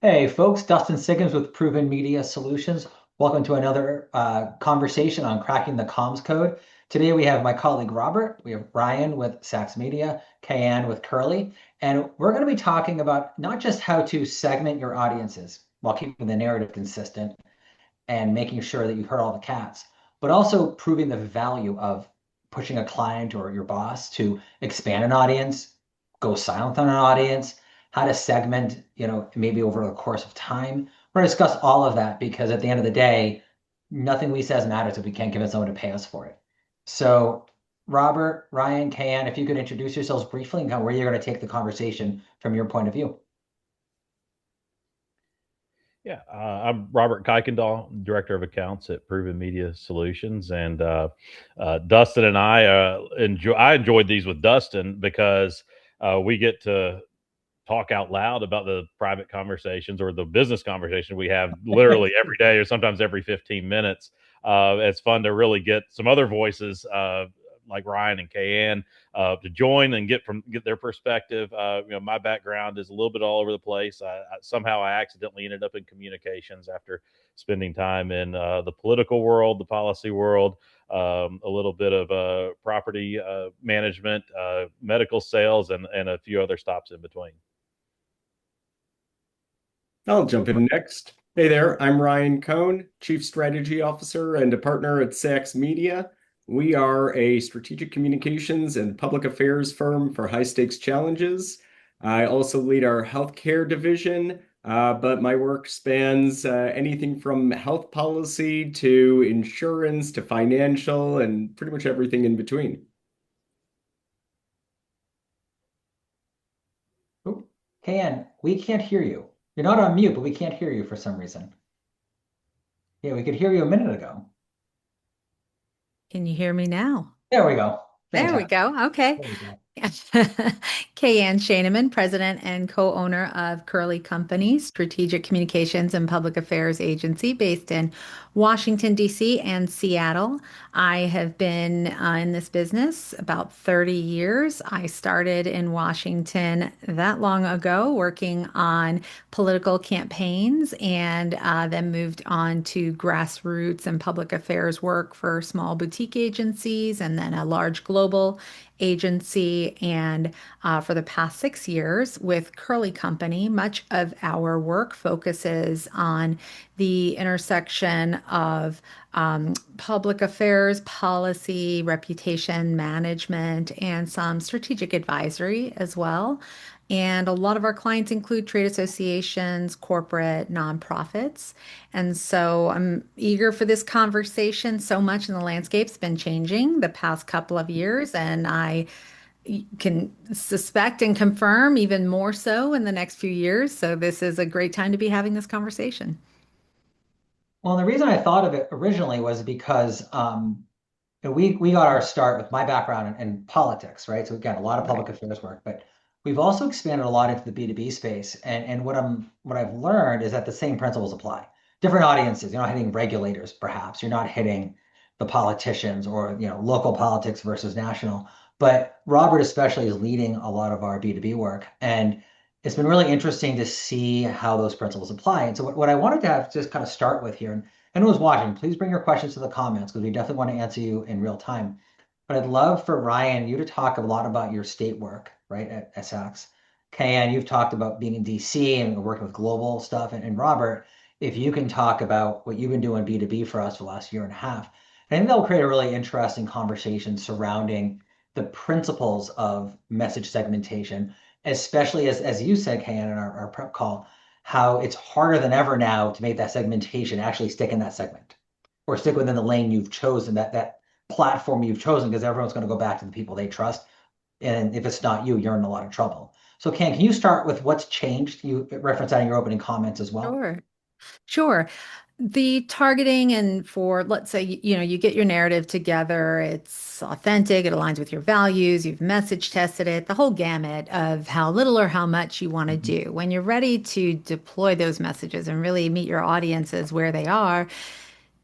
Hey folks, Dustin Siggins with Proven Media Solutions. Welcome to another conversation on cracking the comms code. Today we have my colleague Robert, we have Ryan with Sachs Media, KayAnn with Curley, and we're going to be talking about not just how to segment your audiences while keeping the narrative consistent and making sure that you heard all the cats, but also proving the value of pushing a client or your boss to expand an audience, go silent on an audience, how to segment, maybe over the course of time. We're going to discuss all of that because at the end of the day, nothing we says matters if we can't get someone to pay us for it. So, Robert, Ryan, KayAnn, if you could introduce yourselves briefly and kind of where you're going to take the conversation from your point of view. Yeah, I'm Robert Kuykendall, Director of Accounts at Proven Media Solutions, and Dustin and I enjoyed these with Dustin because we get to talk out loud about the private conversations or the business conversation we have literally every day or sometimes every 15 minutes. It's fun to really get some other voices like Ryan and KayAnn to join and get their perspective. My background is a little bit all over the place. Somehow I accidentally ended up in communications after spending time in the political world, the policy world, a little bit of property management, medical sales, and a few other stops in between. I'll jump in next. Hey there, I'm Ryan Cohn, Chief Strategy Officer and a partner at Sachs Media. We are a strategic communications and public affairs firm for high stakes challenges. I also lead our healthcare division, but my work spans anything from health policy to insurance to financial and pretty much everything in between. Oop, KayAnn, we can't hear you. You're not on mute, but we can't hear you for some reason. Yeah, we could hear you a minute ago. Can you hear me now? There we go. There we Fantastic. go. Okay. There we go. KayAnn Schoeneman, President and co-owner of Curley Company, strategic communications and public affairs agency based in Washington, D.C. and Seattle. I have been in this business about 30 years. I started in Washington that long ago working on political campaigns and then moved on to grassroots and public affairs work for small boutique agencies and then a large global agency. And for the past 6 years with Curley Company, much of our work focuses on the intersection of public affairs, policy, reputation management, and some strategic advisory as well. And a lot of our clients include trade associations, corporate, nonprofits. And so I'm eager for this conversation. So much in the landscape's been changing the past couple of years, and I can suspect and confirm even more so in the next few years. So this is a great time to be having this conversation. Well, the reason I thought of it originally was because we got our start with my background in politics, right? So we've got a lot of Right. public affairs work, but we've also expanded a lot into the B2B space. And what I've learned is that the same principles apply. Different audiences, you're not hitting regulators, perhaps. You're not hitting the politicians or local politics versus national. But Robert especially is leading a lot of our B2B work. And it's been really interesting to see how those principles apply. And so what I wanted to have just kind of start with here, and anyone who's watching, please bring your questions to the comments because we definitely want to answer you in real time. But I'd love for Ryan, you to talk a lot about your state work, right, at Sachs. KayAnn, you've talked about being in DC and working with global stuff. And Robert, if you can talk about what you've been doing B2B for us for the last year and a half, I think that'll create a really interesting conversation surrounding the principles of message segmentation, especially as you said, KayAnn, in our prep call, how it's harder than ever now to make that segmentation actually stick in that segment or stick within the lane you've chosen, that platform you've chosen, because everyone's going to go back to the people they trust. And if it's not you, you're in a lot of trouble. So, Ken, can you start with what's changed? You referenced that in your opening comments as well. Sure. Sure. The targeting and for, let's say, you get your narrative together, it's authentic, it aligns with your values, you've message tested it, the whole gamut of how little or how much you want to Mhm. do. When you're ready to deploy those messages and really meet your audiences where they are,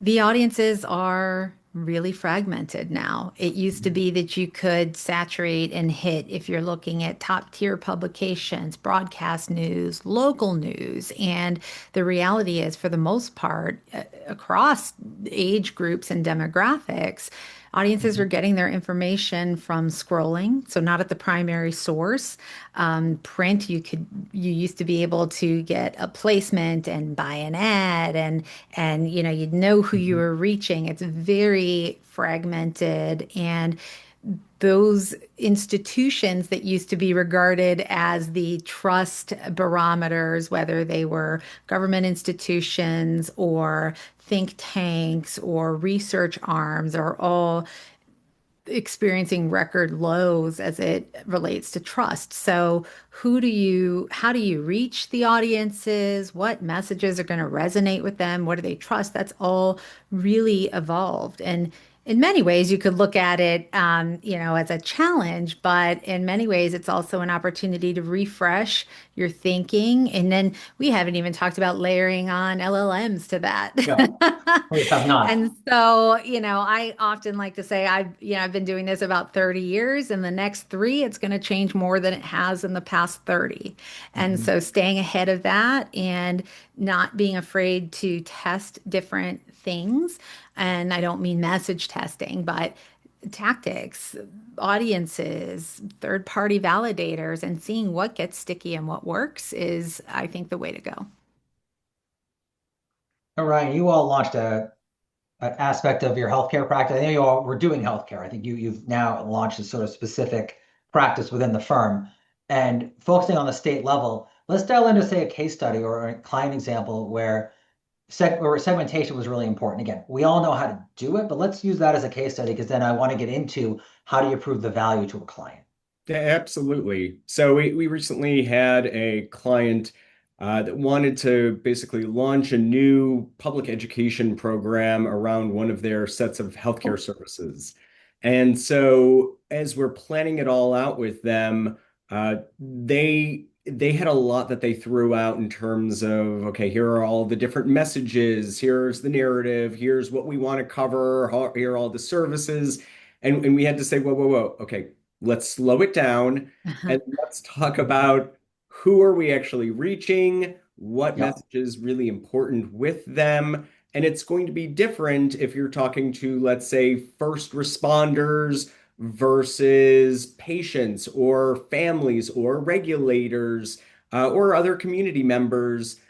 the audiences are really fragmented now. It used to be that you could saturate and hit if you're looking at top tier publications, broadcast news, local news. And the reality is, for the most part, across age groups and demographics, audiences are Mhm. getting their information from scrolling, so not at the primary source. Print, you used to be able to get a placement and buy an ad, and you'd know who you Mhm. were reaching. It's very fragmented, and those institutions that used to be regarded as the trust barometers, whether they were government institutions or think tanks or research arms, are all experiencing record lows as it relates to trust. So, how do you reach the audiences? What messages are going to resonate with them? What do they trust? That's all really evolved. And in many ways, you could look at it, as a challenge, but in many ways, it's also an opportunity to refresh your thinking. And then we haven't even talked about layering on LLMs to that. No, we have not. And so, I often like to say I've been doing this about 30 years. In the next three, it's going to change more than it has in the past 30. And Mhm. so staying ahead of that and not being afraid to test different things. And I don't mean message testing, but tactics, audiences, third-party validators, and seeing what gets sticky and what works is, I think, the way to go. All right, you all launched an aspect of your healthcare practice. I know you all were doing healthcare. I think you've now launched a sort of specific practice within the firm. And focusing on the state level, let's dial into, say, a case study or a client example where segmentation was really important. Again, we all know how to do it, but let's use that as a case study because then I want to get into how do you prove the value to a client. Yeah, absolutely. So we recently had a client that wanted to basically launch a new public education program around one of their sets of healthcare services. And so as we're planning it all out with them, they had a lot that they threw out in terms of, okay, here are all the different messages, here's the narrative, here's what we want to cover, here are all the services. And we had to say, whoa, whoa, whoa, okay, let's slow it down and let's talk about who are we actually reaching, what Yeah. message is really important with them. And it's going to be different if you're talking to, let's say, first responders versus patients or families or regulators or other community members.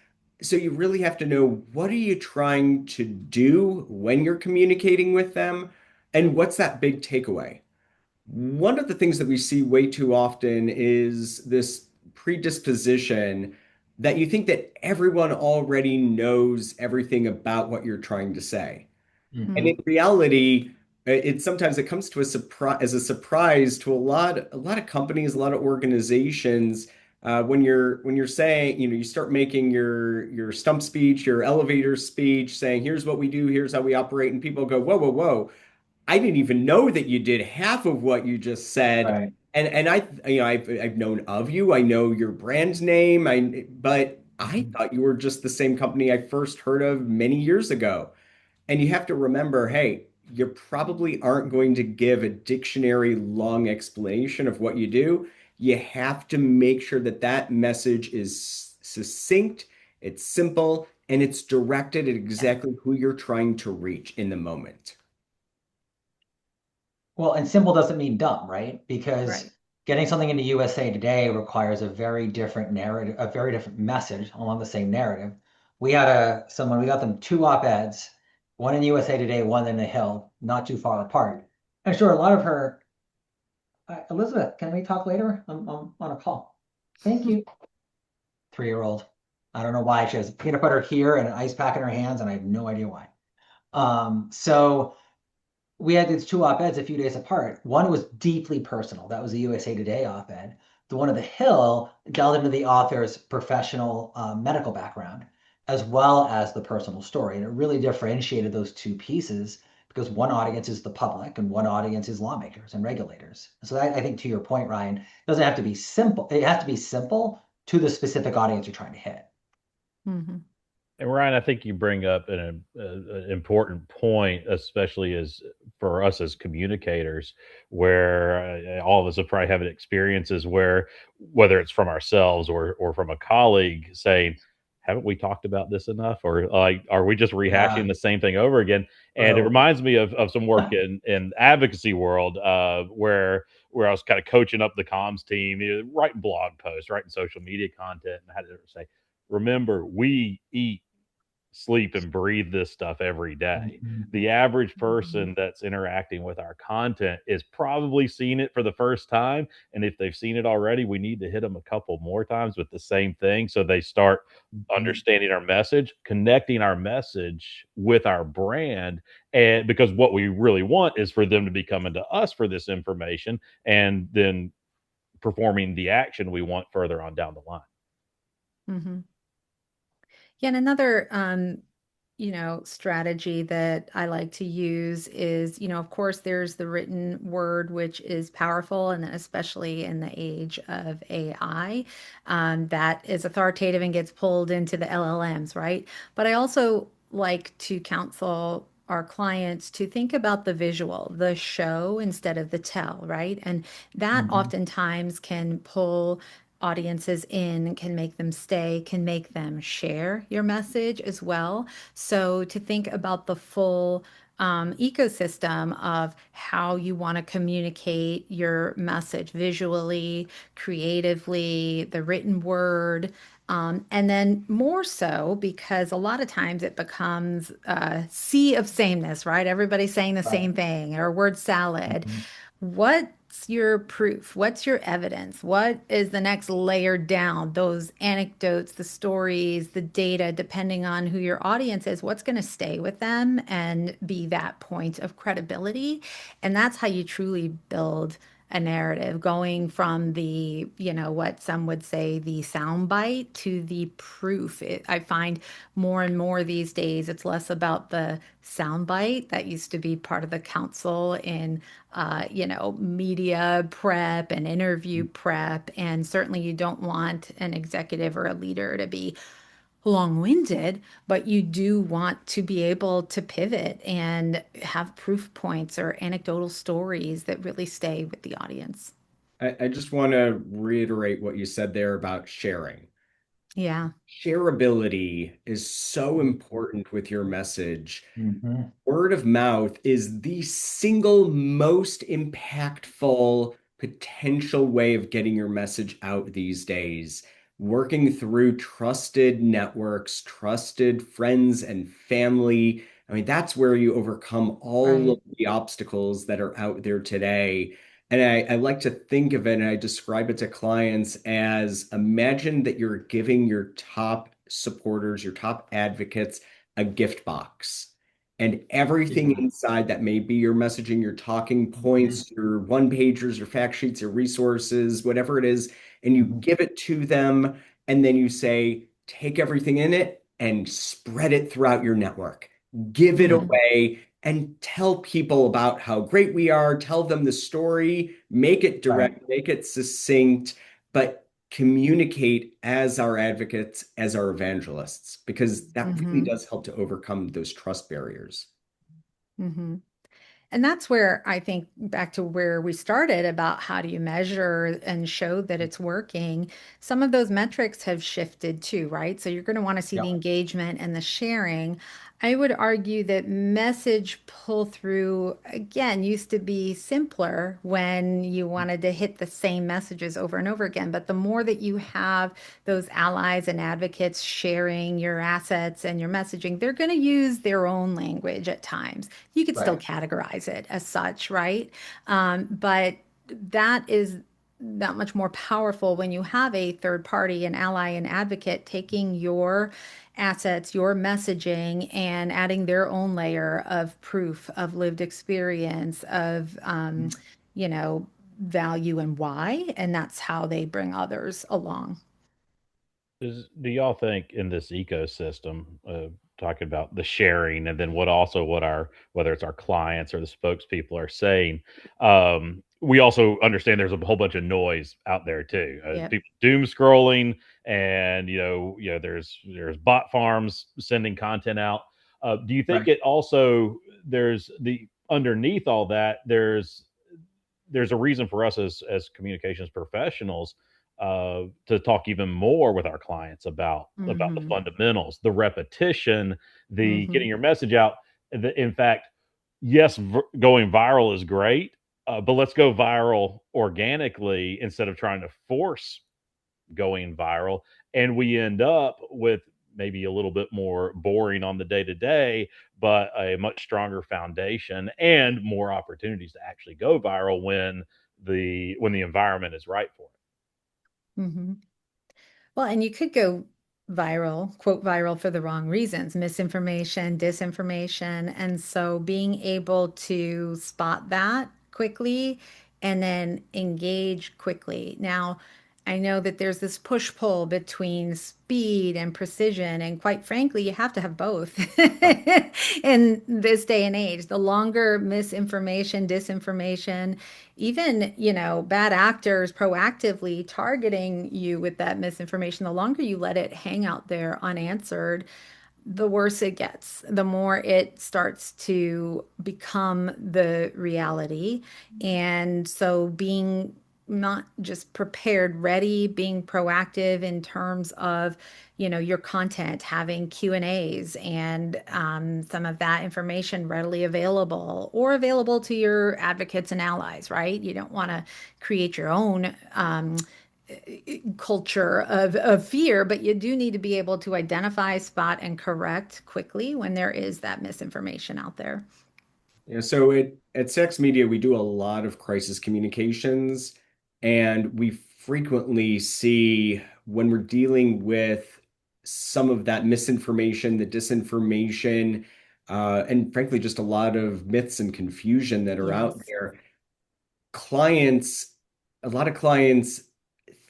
So you really have to know what are you trying to do when you're communicating with them, and what's that big takeaway? One of the things that we see way too often is this predisposition that you think that everyone already knows everything about what you're trying to say. And in Mhm. reality, it comes to a surprise as a surprise to a lot of companies, a lot of organizations. When you're saying, you start making your stump speech, your elevator speech, saying, "Here's what we do, here's how we operate," and people go, "Whoa, whoa, whoa! I didn't even know that you did half of what you just said." Right. And I've known of you. I know your brand name. But I Mhm. thought you were just the same company I first heard of many years ago. And you have to remember, hey, you probably aren't going to give a dictionary long explanation of what you do. You have to make sure that that message is succinct, it's simple, and it's directed at exactly who you're trying to reach in the moment. Well, and simple doesn't mean dumb, right? Because Right. getting something into USA Today requires a very different narrative, a very different message along the same narrative. We got them two op-eds, one in USA Today, one in the Hill, not too far apart. And sure, a lot of her, Elizabeth, can we talk later? I'm on a call. Thank you. 3-year-old. I don't know why she has peanut butter here and an ice pack in her hands, and I have no idea why. So we had these two op-eds a few days apart. One was deeply personal. That was the USA Today op-ed. The one of the Hill delved into the author's professional medical background as well as the personal story. And it really differentiated those two pieces because one audience is the public and one audience is lawmakers and regulators. So that, I think to your point, Ryan, doesn't have to be simple. It has to be simple to the specific audience you're trying to hit. Mhm. And Ryan, I think you bring up an important point, especially as for us as communicators, where all of us have probably having experiences where, whether it's from ourselves or from a colleague, saying, "Haven't we talked about this enough?" Or like, "Are we just Yeah, rehashing the same thing over again?" And it true. reminds me of some work in advocacy world, where I was kind of coaching up the comms team, writing blog posts, writing social media content, and I had to say, remember, we eat, sleep, and breathe this stuff every day. Mhm. The average person that's interacting with our content is probably seeing it for the first time. And if they've seen it already, we need to hit them a couple more times with the same thing so they start Mhm. understanding our message, connecting our message with our brand. And because what we really want is for them to be coming to us for this information and then performing the action we want further on down the line. Mhm. Yeah, and another strategy that I like to use is, of course, there's the written word, which is powerful, and then especially in the age of AI, that is authoritative and gets pulled into the LLMs, right? But I also like to counsel our clients to think about the visual, the show instead of the tell, right? And that Mhm. oftentimes can pull audiences in, can make them stay, can make them share your message as well. So to think about the full ecosystem of how you want to communicate your message visually, creatively, the written word. And then more so because a lot of times it becomes a sea of sameness, right? Everybody's saying the Right. same thing or word salad. Mhm. What's your proof? What's your evidence? What is the next layer down? Those anecdotes, the stories, the data, depending on who your audience is, what's going to stay with them and be that point of credibility? And that's how you truly build a narrative, going from the, what some would say the soundbite to the proof. I find more and more these days, it's less about the soundbite that used to be part of the counsel in media prep and interview prep. And certainly you don't want an executive or a leader to be long-winded, but you do want to be able to pivot and have proof points or anecdotal stories that really stay with the audience. I just want to reiterate what you said there about sharing. Yeah, Shareability is so important with your message. Mhm. Word of mouth is the single most impactful potential way of getting your message out these days. Working through trusted networks, trusted friends and family. I mean, that's where you overcome all of right. the obstacles that are out there today. And I like to think of it, and I describe it to clients as, imagine that you're giving your top supporters, your top advocates, a gift box. And everything Yeah. inside that may be your messaging, your talking Mhm. points, your one pagers, your fact sheets, your resources, whatever it is, and you Mhm. give it to them. And then you say, take everything in it and spread it throughout your network. Give it Hmm. away and tell people about how great we are. Tell them the story, make it Right. direct, make it succinct, but communicate as our advocates, as our evangelists, because that really Hmm. does help to overcome those trust barriers. Hmm. And that's where I think back to where we started about how do you measure and show that it's working. Some of those metrics have shifted too, right? So you're going to want to see the Yeah. engagement and the sharing. I would argue that message pull through, again, used to be simpler when you wanted to hit the same messages over and over again. But the more that you have those allies and advocates sharing your assets and your messaging, they're going to use their own language at times. You could still Right. categorize it as such, right? But that is that much more powerful when you have a third party, an ally, an advocate taking your assets, your messaging, and adding their own layer of proof, of lived experience, of, you know, value and why. And that's how they bring others along. Do y'all think in this ecosystem, talking about the sharing, and then what our, whether it's our clients or the spokespeople are saying, we also understand there's a whole bunch of noise out there too. Yep. People doom scrolling, and there's bot farms sending content out. Do you think Right. it also there's the underneath all that there's a reason for us as communications professionals to talk even more with our clients about the Hmm. fundamentals, the repetition, the Hmm. getting your message out. In fact, yes, going viral is great, but let's go viral organically instead of trying to force going viral. And we end up with maybe a little bit more boring on the day to day, but a much stronger foundation and more opportunities to actually go viral when the environment is right for it. Hmm. Well, and you could go viral, quote viral for the wrong reasons, misinformation, disinformation. And so being able to spot that quickly and then engage quickly. Now, I know that there's this push-pull between speed and precision, and quite frankly, you have to have both in this day and age. The longer misinformation, disinformation, even, bad actors proactively targeting you with that misinformation, the longer you let it hang out there unanswered, the worse it gets, the more it starts to become the reality. And so being not just prepared, ready, being proactive in terms of, your content, having Q&As and some of that information readily available or available to your advocates and allies, right? You don't want to create your own culture of fear, but you do need to be able to identify, spot, and correct quickly when there is that misinformation out there. Yeah, so at Sachs Media, we do a lot of crisis communications, and we frequently see when we're dealing with some of that misinformation, the disinformation, and frankly, just a lot of myths and confusion that are out Yes. there. Clients, a lot of clients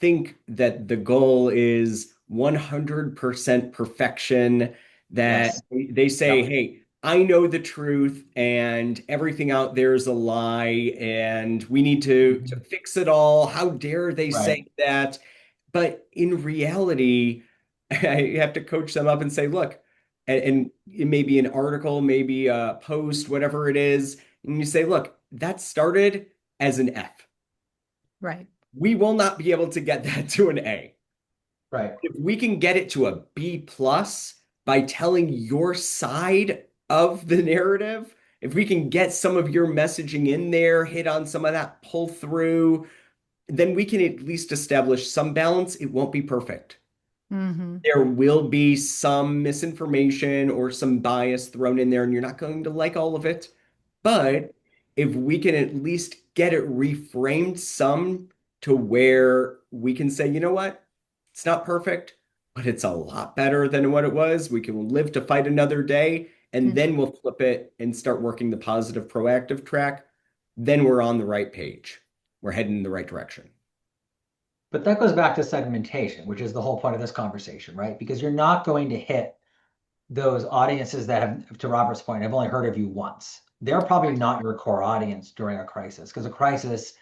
think that the goal is 100% perfection, that Yes. they say, Yep. hey, I know the truth and everything out there is a lie and we need to Mhm. fix it all. How dare they Right. say that? But in reality, I have to coach them up and say, look, and it may be an article, maybe a post, whatever it is, and you say, look, that started as an F. Right. We will not be able to get that to an A. Right. If we can get it to a B plus by telling your side of the narrative, if we can get some of your messaging in there, hit on some of that pull through, then we can at least establish some balance. It won't be perfect. Hmm. There will be some misinformation or some bias thrown in there, and you're not going to like all of it. But if we can at least get it reframed some to where we can say, you know what? It's not perfect, but it's a lot better than what it was. We can live to fight another day, and then we'll flip it and start working the positive, proactive track. Then we're on the right page. We're heading in the right direction. But that goes back to segmentation, which is the whole point of this conversation, right? Because you're not going to hit those audiences that have, to Robert's point, have only heard of you once. They're probably not your core audience during a crisis, because a crisis,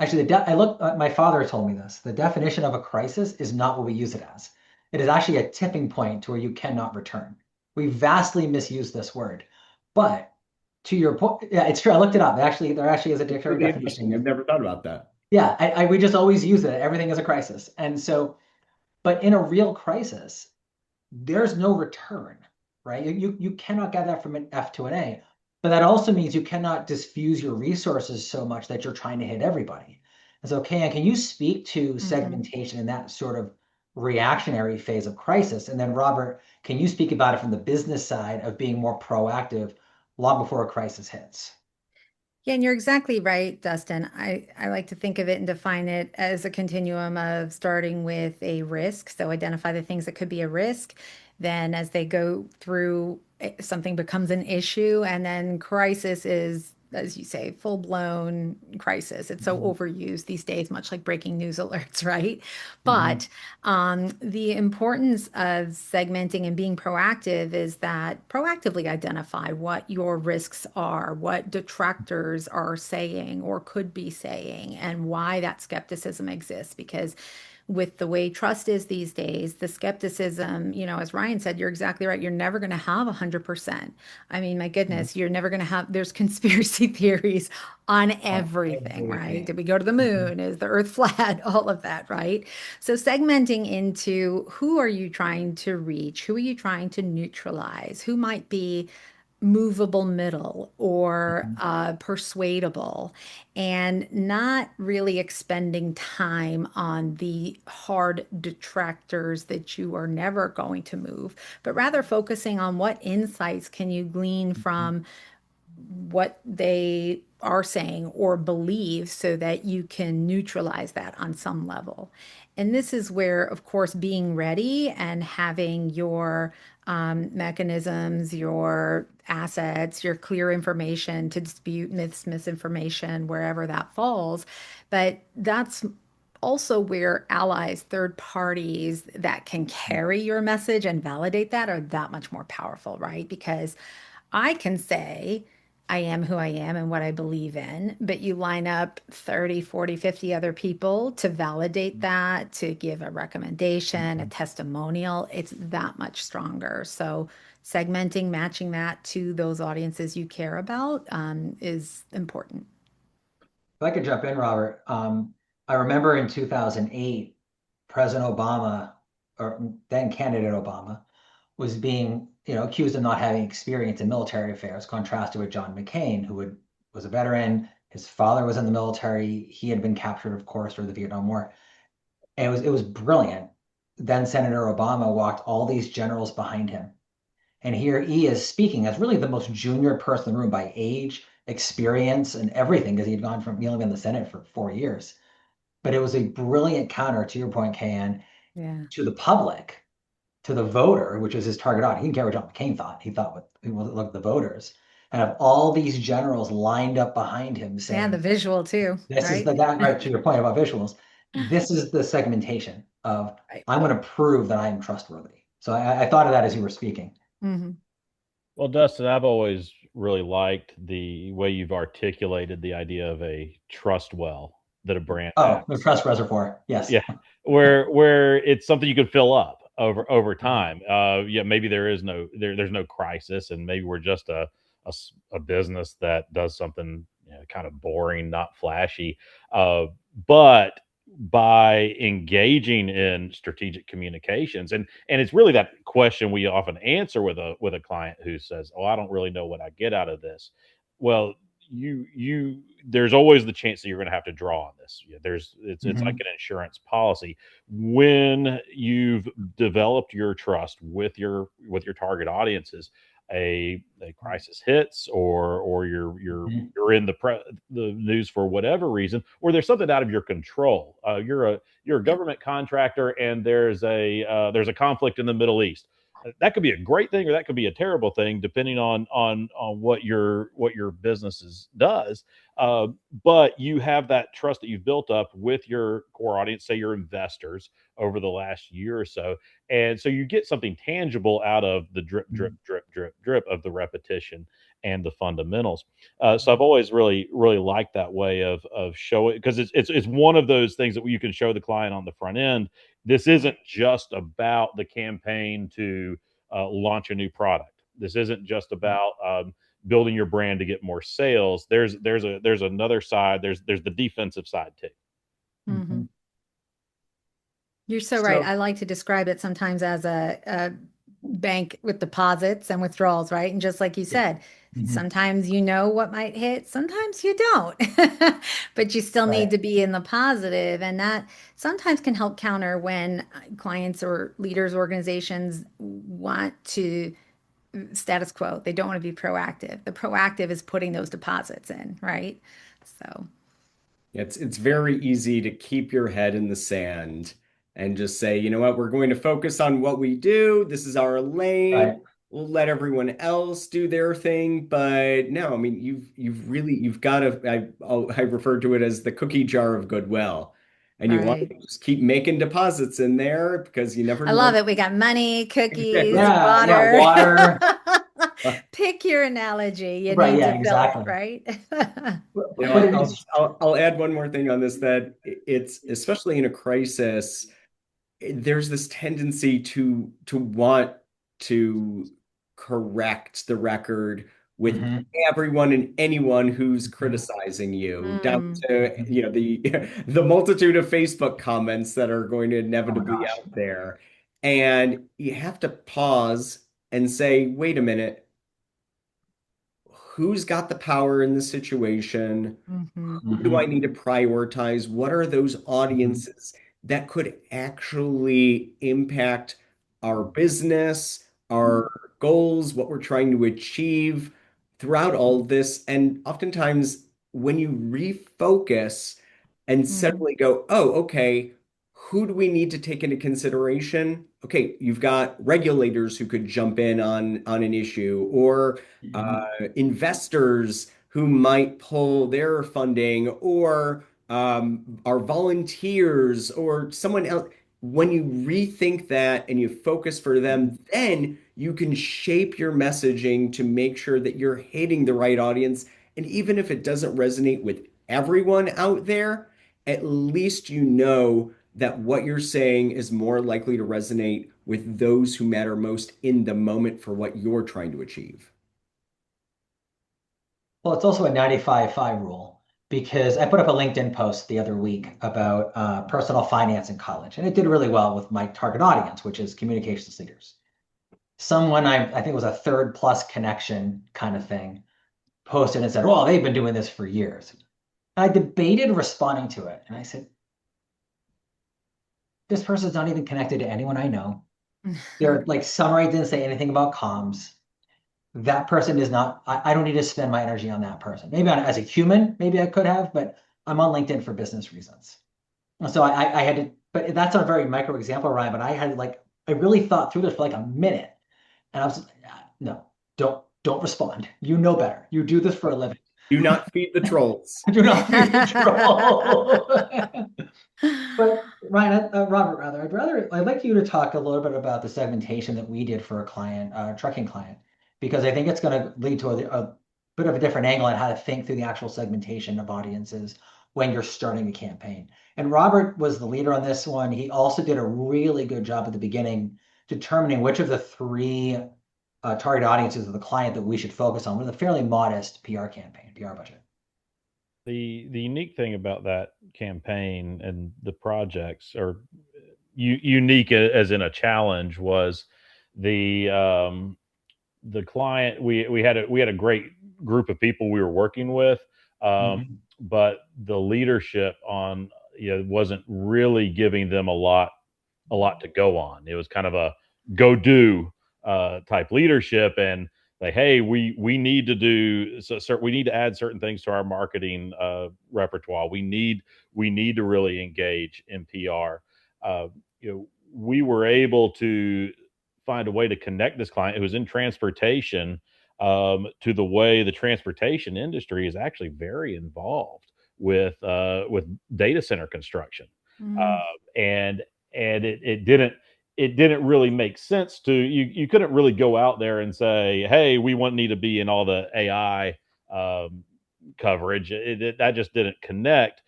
actually, I look. My father told me this. The definition of a crisis is not what we use it as. It is actually a tipping point to where you cannot return. We vastly misuse this word, but to your point, yeah, it's true. I looked it up. Actually, there actually is a It's dictionary really interesting. I've definition. never thought about that. Yeah, we just always use it. Everything is a crisis, and so, but in a real crisis, there's no return, right? You cannot get that from an F to an A. But that also means you cannot diffuse your resources so much that you're trying to hit everybody. And so, KayAnn, can you speak to Hmm. segmentation in that sort of reactionary phase of crisis? And then, Robert, can you speak about it from the business side of being more proactive long before a crisis hits? Yeah, and you're exactly right, Dustin. I like to think of it and define it as a continuum of starting with a risk. So identify the things that could be a risk. Then as they go through, something becomes an issue, and then crisis is as you say, full-blown crisis. It's so overused these days, much like breaking news alerts, right? But the importance of segmenting and being proactive is that proactively identify what your risks are, what detractors are saying or could be saying, and why that skepticism exists. Because with the way trust is these days, the skepticism, as Ryan said, you're exactly right. You're never going to have 100%. I mean, my goodness, you're never going to have, there's conspiracy theories on everything, right? Did we go to the moon? Is the earth flat? All of that, right? So segmenting into who are you trying to reach? Who are you trying to neutralize? Who might be movable middle or persuadable, and not really expending time on the hard detractors that you are never going to move, but rather focusing on what insights can you glean from what they are saying or believe so that you can neutralize that on some level. And this is where, of course, being ready and having your mechanisms, your assets, your clear information to dispute myths, misinformation, wherever that falls. But that's also where allies, third parties that can carry your message and validate that are that much more powerful, right? Because I can say, I am who I am and what I believe in, but you line up 30, 40, 50 other people to validate that, to give a recommendation, a testimonial. It's that much stronger. So, segmenting, matching that to those audiences you care about is important. If I could jump in, Robert, I remember in 2008, President Obama, or then candidate Obama, was being, accused of not having experience in military affairs, contrasted with John McCain, who was a veteran. His father was in the military. He had been captured, of course, during the Vietnam War. And it was brilliant. Then Senator Obama walked all these generals behind him. And here he is speaking as really the most junior person in the room by age, experience, and everything, because he had gone from being in the Senate for 4 years. But it was a brilliant counter, to your point, KayAnn, Yeah. to the public, to the voter, which was his target audience. He didn't care what John McCain thought. He thought what he looked at the voters. And of all these generals lined up behind him Yeah, the saying, visual too, this is right? the guy, right to your point about visuals. This is the segmentation of Right. I'm going to prove that I am trustworthy. So I thought of that as you were speaking. Hmm. Well, Dustin, I've always really liked the way you've articulated the idea of a trust well that a brand Oh, the has. trust reservoir. Yes. Yeah, where it's something you can fill up over time. Yeah, maybe there's no crisis, and maybe we're just a business that does something, kind of boring, not flashy. Uh, but by engaging in strategic communications, and it's really that question we often answer with a client who says, "Oh, I don't really know what I get out of this." Well, you there's always the chance that you're going to have to draw on this. Yeah, it's like Mhm. an insurance policy. When you've developed your trust with your target audiences, a crisis hits, or Mhm. you're in the news for whatever reason, or there's something out of your control. You're a government contractor, and there's a conflict in the Middle East. That could be a great thing, or that could be a terrible thing, depending on what your business does. Uh, but you have that trust that you've built up with your core audience, say your investors, over the last year or so, and so you get something tangible out of the drip, drip, Mhm. drip, drip, drip of the repetition and the fundamentals. So I've always really, really liked that way of showing, because it's one of those things that you can show the client on the front end. This isn't just about the campaign to launch a new product. This isn't just about building your brand to get more sales. There's another side. There's the defensive side too. Hmm. Mhm. You're so right. So I like to describe it sometimes as a bank with deposits and withdrawals, right? And just like you Yeah. said, Mhm. sometimes you know what might hit, sometimes you don't, but you still need Right. to be in the positive, and that sometimes can help counter when clients or leaders, organizations want to status quo. They don't want to be proactive. The proactive is putting those deposits in, right? So, it's very easy to keep your head in the sand and just say, you know what, we're going to focus on what we do. This is our lane. Right. let everyone else do their thing. But no, I mean, you've got to, I refer to it as the cookie jar of goodwill. And you want Right. to just keep making deposits in there because you never I love know. it. We got money, cookies, Yeah, water. water. Pick your analogy. You Right, need yeah, to fill it, exactly. right? But it's I'll add one more thing on this, that it's especially in a crisis, there's this tendency to want to correct the record with mhm, everyone and anyone who's mhm, criticizing you, down Mm, to mhm. the multitude of Facebook comments that are going to Oh my inevitably gosh. out there. And you have to pause and say, wait a minute, who's got the power in this situation? hmm Who do I Mhm, need to prioritize? What are those mhm, audiences that could actually impact our business, our goals, what we're trying to achieve throughout all of this? And oftentimes, when you refocus and hmm suddenly go, oh, okay, who do we need to take into consideration? Okay, you've got regulators who could jump in on an issue, or mhm. investors who might pull their funding, or our volunteers, or someone else. When you rethink that and you focus for them, then you can shape your messaging to make sure that you're hitting the right audience. And even if it doesn't resonate with everyone out there, at least you know that what you're saying is more likely to resonate with those who matter most in the moment for what you're trying to achieve. Well, it's also a 95-5 rule because I put up a LinkedIn post the other week about personal finance in college, and it did really well with my target audience, which is communications leaders. Someone I think it was a third plus connection kind of thing posted and said, "Well, they've been doing this for years." I debated responding to it, and I said, "This person's not even connected to anyone I know. Their like summary didn't say anything about comms. That person is not, I don't need to spend my energy on that person. Maybe as a human, maybe I could have, but I'm on LinkedIn for business reasons. And so I had to, but that's a very micro example, Ryan, but I had like, I really thought through this for like a minute. And I was like, no, don't respond. You know better. You do this for a living. Do not feed the trolls. Do not feed the troll. But Ryan, Robert, rather, I'd like you to talk a little bit about the segmentation that we did for a client, a trucking client, because I think it's going to lead to a bit of a different angle on how to think through the actual segmentation of audiences when you're starting a campaign. And Robert was the leader on this one. He also did a really good job at the beginning determining which of the three target audiences of the client that we should focus on with a fairly modest PR campaign, PR budget. The unique thing about that campaign and the projects, or unique as in a challenge, was the client. We had a great group of people we were working with, Mhm. but the leadership on, wasn't really giving them a lot to go on. It was kind of a go do type leadership, and like, hey, we need to do so, we need to add certain things to our marketing repertoire. We need to really engage in PR. We were able to find a way to connect this client who was in transportation, to the way the transportation industry is actually very involved with data center construction, Mm, and it didn't really make sense to you couldn't really go out there and say, hey, we need to be in all the AI um, coverage. That just didn't connect.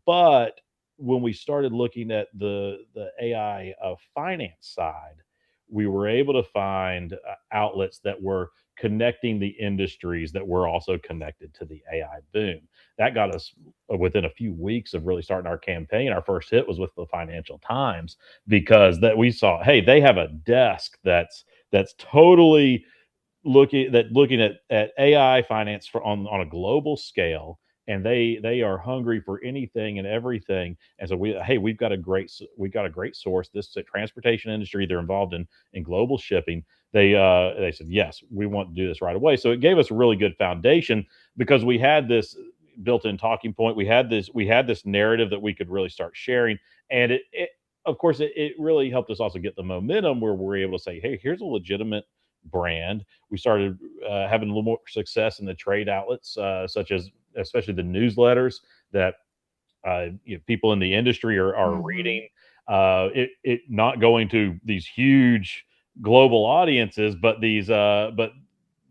But when we started looking at the AI finance side, we were able to find outlets that were connecting the industries that were also connected to the AI boom. That got us within a few weeks of really starting our campaign. Our first hit was with the Financial Times, because that we saw, hey, they have a desk that's totally looking at AI finance on a global scale, and they are hungry for anything and everything. And so we've got a great source. This is a transportation industry. They're involved in global shipping. They said, yes, we want to do this right away. So it gave us a really good foundation, because we had this built-in talking point. We had this narrative that we could really start sharing, and it of course it really helped us also get the momentum where we're able to say, hey, here's a legitimate brand. We started having a little more success in the trade outlets, such as especially the newsletters that people in the industry are Mm-hmm. reading. It not going to these huge global audiences, but these but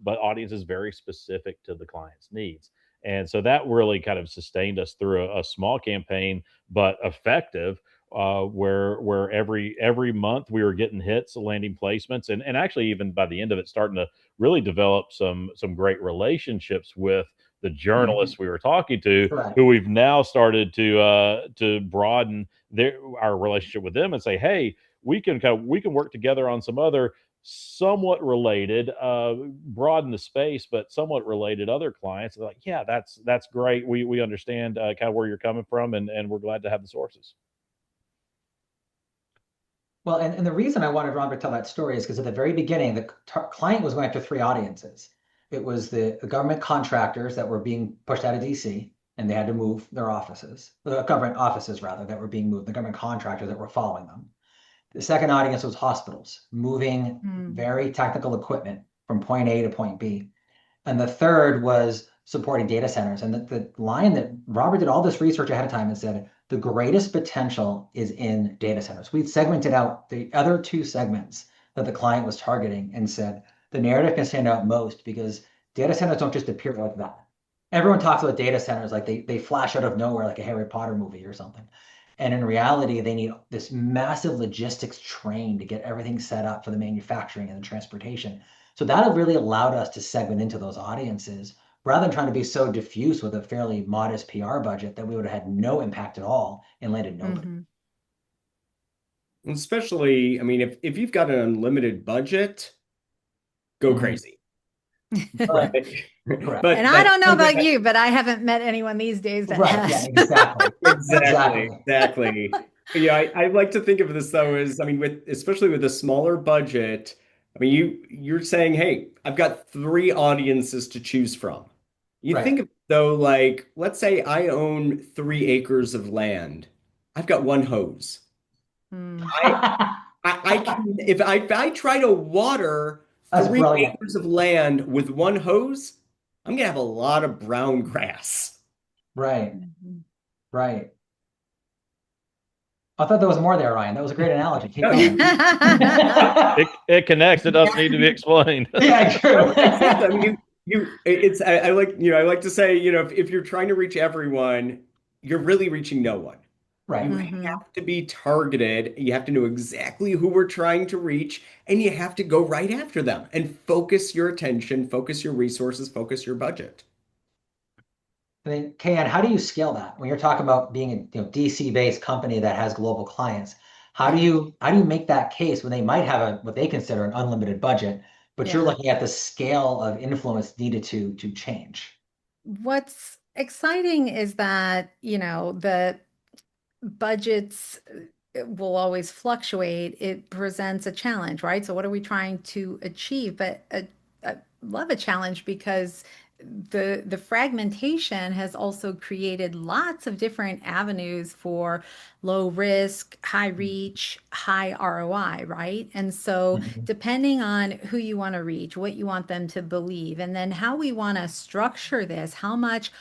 audiences very specific to the client's needs. And so that really kind of sustained us through a small campaign, but effective. Where every month we were getting hits, landing placements, and actually even by the end of it, starting to really develop some great relationships with the Mhm. journalists we were talking to, Correct. who we've now started to broaden our relationship with them and say, hey, we can work together on some other somewhat related, broaden the space, but somewhat related other clients. They're like, yeah, that's great. We understand kind of where you're coming from, and we're glad to have the sources. Well, and the reason I wanted Ron to tell that story is because at the very beginning, the client was going after three audiences. It was the government contractors that were being pushed out of DC and they had to move their offices, the government offices rather, that were being moved, the government contractors that were following them. The second audience was hospitals, moving Mm-hmm. very technical equipment from point A to point B. And the third was supporting data centers. And the line that Robert did all this research ahead of time and said the greatest potential is in data centers. We'd segmented out the other two segments that the client was targeting and said the narrative can stand out most because data centers don't just appear like that. Everyone talks about data centers like they flash out of nowhere like a Harry Potter movie or something. And in reality, they need this massive logistics train to get everything set up for the manufacturing and the transportation. So that really allowed us to segment into those audiences rather than trying to be so diffuse with a fairly modest PR budget that we would have had no impact at all and landed nobody. Mm-hmm. Especially, I mean, if you've got an unlimited budget, go Mhm. crazy. Right. Right. Correct. And But I that don't know sounds like about you, but I haven't met anyone these days that Right. Yeah, has. exactly. exactly, Exactly. exactly. Yeah, I like to think of this though as, I mean, with especially with a smaller budget, I mean, you're saying, hey, I've got three audiences to choose from. You Right. think of though, like, let's say I own 3 acres of land. I've got one hose. Mm. I I can if I try to water That's three brilliant. acres of land with one hose, I'm gonna have a lot of brown grass. Right. Mhm. Right. I thought there was more there, Ryan. That was a great analogy. Keep No, going. It connects. It doesn't need to be explained. Yeah, true. no, exactly. I mean, it's I like I like to say if you're trying to reach everyone, you're really reaching no one. Right. You Mhm. have to be targeted. You have to know exactly who we're trying to reach, and you have to go right after them and focus your attention, focus your resources, focus your budget. I mean, KayAnn, how do you scale that when you're talking about being a DC-based company that has global clients? How do you make that case when they might have a what they consider an unlimited budget, but you're Yeah. looking at the scale of influence needed to change? What's exciting is that, the budgets will always fluctuate. It presents a challenge, right? So what are we trying to achieve? But I love a challenge because the fragmentation has also created lots of different avenues for low risk, high reach, high ROI, right? And so Mhm. depending on who you want to reach, what you want them to believe, and then how we want to structure this, how much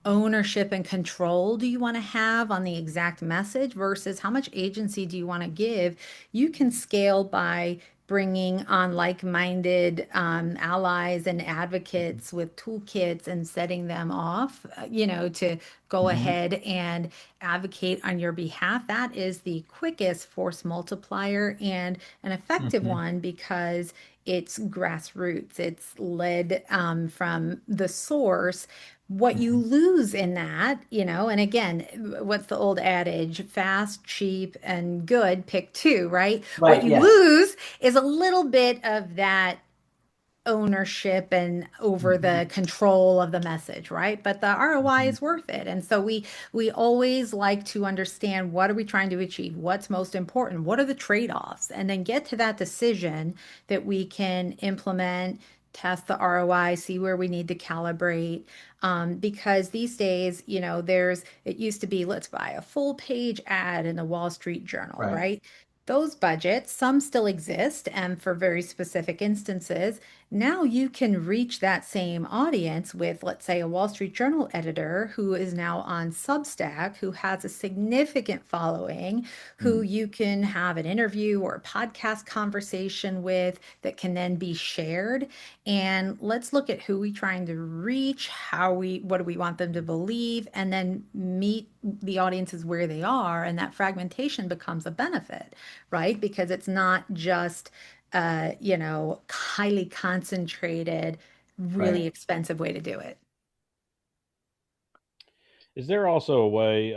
ownership and control do you want to have on the exact message versus how much agency do you want to give? You can scale by bringing on like-minded allies and advocates with toolkits and setting them off, to go Mhm. ahead and advocate on your behalf. That is the quickest force multiplier and an effective Mhm. one because it's grassroots. It's led from the source. What you Mhm. lose in that, and again, what's the old adage? Fast, cheap, and good, pick two, right? What Right. you Yes. lose is a little bit of that ownership and over the Mhm. control of the message, right? But the ROI Mhm. is worth it. And so we always like to understand what are we trying to achieve? What's most important? What are the trade-offs? And then get to that decision that we can implement, test the ROI, see where we need to calibrate. Because these days, it used to be let's buy a full page ad in the Wall Street Journal, Right. right? those budgets, some still exist, and for very specific instances, now you can reach that same audience with, let's say, a Wall Street Journal editor who is now on Substack, who has a significant following, who Mm. you can have an interview or a podcast conversation with that can then be shared. And let's look at who we trying to reach, what do we want them to believe, and then meet the audiences where they are. And that fragmentation becomes a benefit, right? Because it's not just, highly concentrated, really Right. expensive way to do it. Is there also a way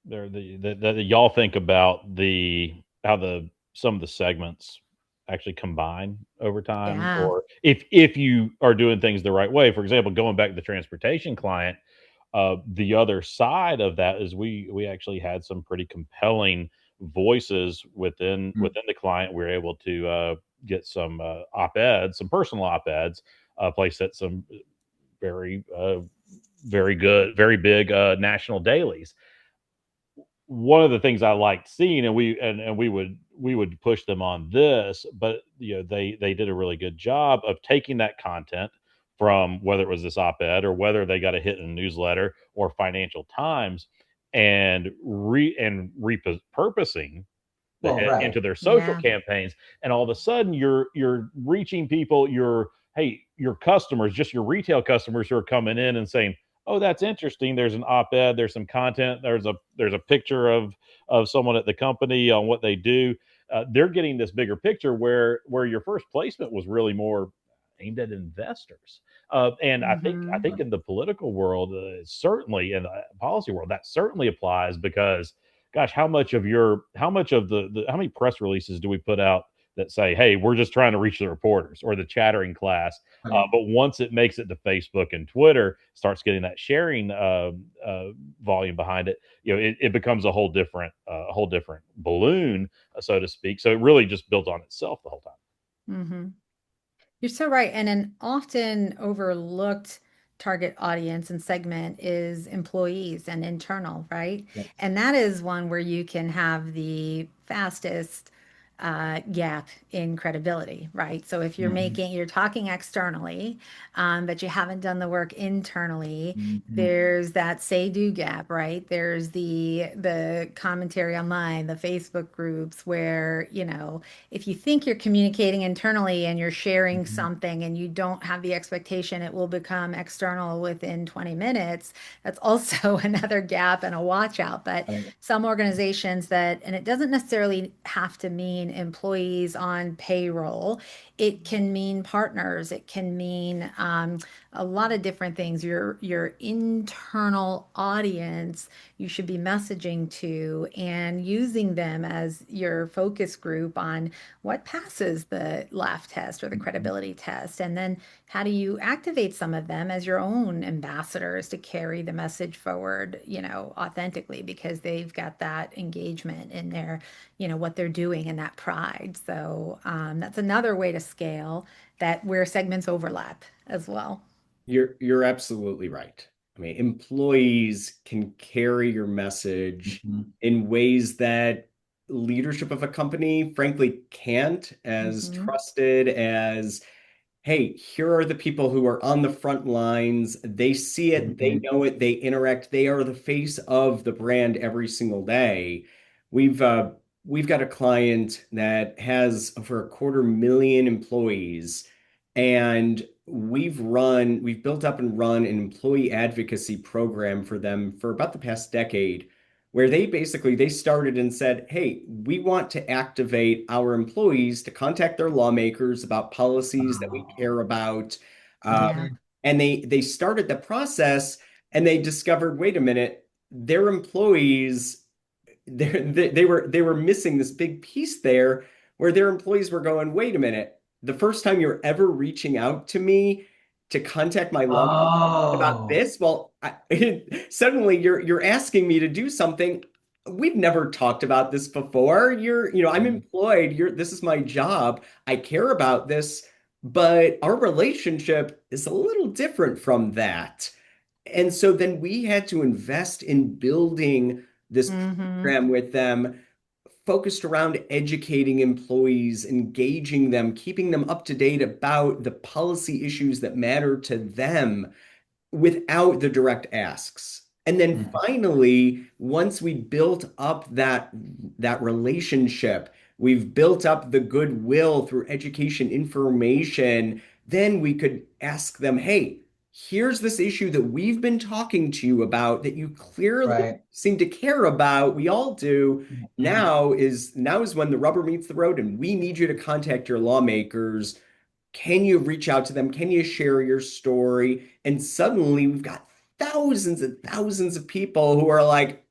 there that y'all think about the how the some of the segments actually combine over time, Yeah. or if you are doing things the right way? For example, going back to the transportation client, the other side of that is we actually had some pretty compelling voices Mm. within the client. We were able to get some op-eds, some personal op-eds, placed at some very very good, very big national dailies. One of the things I liked seeing, and we would push them on this, but they did a really good job of taking that content from whether it was this op-ed or whether they got a hit in a newsletter or Financial Times, and repurposing the Well, hit into right. their social Yeah. campaigns, and all of a sudden you're reaching people, your customers, just your retail customers who are coming in and saying, oh, that's interesting, there's an op-ed, there's some content, there's a picture of someone at the company on what they do. They're getting this bigger picture where your first placement was really more aimed at investors. And I Hmm. think in the political world, certainly in the policy world, that certainly applies, because gosh, how much of how many press releases do we put out that say, hey, we're just trying to reach the reporters or the chattering class? Right. But once it makes it to Facebook and Twitter, starts getting that sharing volume behind it, it becomes a whole different balloon, so to speak. So it really just builds on itself the whole time. Hmm. You're so right. And an often overlooked target audience and segment is employees and internal, right? Yes. And that is one where you can have the fastest gap in credibility, right? So if Mhm. you're talking externally, but you haven't done the work internally, Mhm. there's that say-do gap, right? There's the commentary online, the Facebook groups where, if you think you're communicating internally and you're sharing Mhm. something and you don't have the expectation it will become external within 20 minutes, that's also another gap and a watch out. But Right. some organizations and it doesn't necessarily have to mean employees on payroll, it can mean partners, it can mean a lot of different things. Your internal audience you should be messaging to and using them as your focus group on what passes the laugh test or the Mhm. credibility test. And then how do you activate some of them as your own ambassadors to carry the message forward, authentically because they've got that engagement in their, what they're doing and that pride. So that's another way to scale that where segments overlap as well. You're absolutely right. I mean, employees can carry your message Mhm. in ways that leadership of a company, frankly, can't, as Hmm. trusted as, hey, here are the people who are on the front lines. They see it, they Mhm. know it, they interact. They are the face of the brand every single day. We've uh, we've got a client that has over 250,000 employees, and we've built up and run an employee advocacy program for them for about the past decade, where they started and said, hey, we want to activate our employees to contact their lawmakers about policies that we Oh. care about. Uh, Yeah. Mhm. and they started the process, and they discovered, wait a minute, their employees, they were missing this big piece there, where their employees were going, wait a minute, the first time you're ever reaching out to me to contact my lawmaker about Oh. this, well, suddenly you're asking me to do something. We've never talked about this before. I'm Mhm. employed. This is my job. I care about this, but our relationship is a little different from that. And so then we had to invest in building this Hmm. program with them focused around educating employees, engaging them, keeping them up to date about the policy issues that matter to them without the direct asks. And then finally, once we built up that relationship, we've built up the goodwill through education information, then we could ask them, hey, here's this issue that we've been talking to you about that you clearly Right. seem to care about. We all do. Now is when the rubber meets the road, and we need you to contact your lawmakers. Can you reach out to them? Can you share your story? And suddenly we've got thousands and thousands of people who are like,